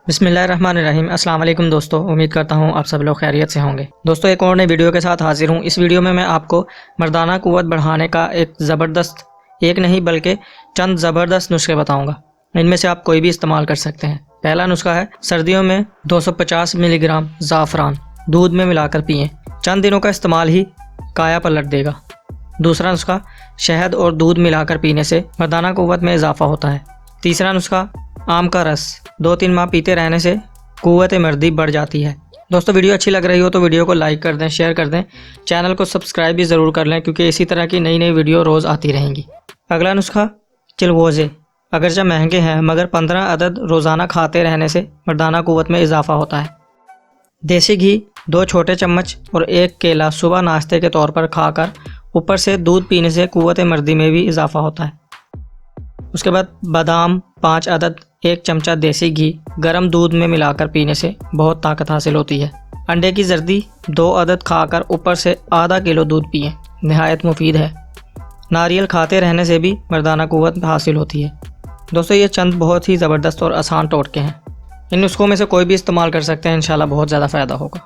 बिस्मिल्लाहिर्रहमानिर्रहीम। अस्सलाम वालेकुम दोस्तों, उम्मीद करता हूँ आप सब लोग खैरियत से होंगे। दोस्तों एक और नई वीडियो के साथ हाजिर हूँ। इस वीडियो में मैं आपको मर्दाना क़ुव्वत बढ़ाने का एक नहीं बल्कि चंद ज़बरदस्त नुस्खे बताऊँगा। इनमें से आप कोई भी इस्तेमाल कर सकते हैं। पहला नुस्खा है, सर्दियों में 250 मिलीग्राम ज़ाफ़रान दूध में मिलाकर पिएँ। चंद दिनों का इस्तेमाल ही काया पलट देगा। दूसरा नुस्खा, शहद और दूध मिलाकर पीने से मर्दाना क़ुव्वत में इजाफा होता है। तीसरा नुस्खा, आम का रस 2-3 माह पीते रहने से क़ुव्वत मर्दी बढ़ जाती है। दोस्तों वीडियो अच्छी लग रही हो तो वीडियो को लाइक कर दें, शेयर कर दें, चैनल को सब्सक्राइब भी ज़रूर कर लें क्योंकि इसी तरह की नई नई वीडियो रोज़ आती रहेंगी। अगला नुस्खा, चिलगोज़े अगरचे महंगे हैं मगर 15 अदद रोज़ाना खाते रहने से मर्दाना क़ुव्वत में इजाफा होता है। देसी घी 2 छोटे चम्मच और 1 केला सुबह नाश्ते के तौर पर खाकर ऊपर से दूध पीने से क़ुव्वत मर्दी में भी इजाफा होता है। उसके बाद बादाम 5 अदद, 1 चमचा देसी घी गर्म दूध में मिलाकर पीने से बहुत ताकत हासिल होती है। अंडे की जर्दी 2 अदद खाकर ऊपर से आधा किलो दूध पिएं, नहायत मुफीद है। नारियल खाते रहने से भी मर्दाना क़ुव्वत हासिल होती है। दोस्तों ये चंद बहुत ही ज़बरदस्त और आसान टोटके हैं। इन नुस्खों में से कोई भी इस्तेमाल कर सकते हैं, इंशाल्लाह बहुत ज़्यादा फ़ायदा होगा।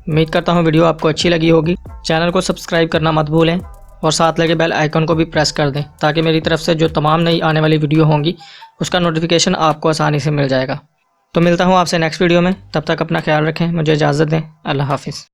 उम्मीद करता हूँ वीडियो आपको अच्छी लगी होगी। चैनल को सब्सक्राइब करना मत भूलें और साथ लगे बेल आइकन को भी प्रेस कर दें ताकि मेरी तरफ से जो तमाम नई आने वाली वीडियो होंगी उसका नोटिफिकेशन आपको आसानी से मिल जाएगा। तो मिलता हूँ आपसे नेक्स्ट वीडियो में, तब तक अपना ख्याल रखें, मुझे इजाज़त दें। अल्लाह हाफ़िज़।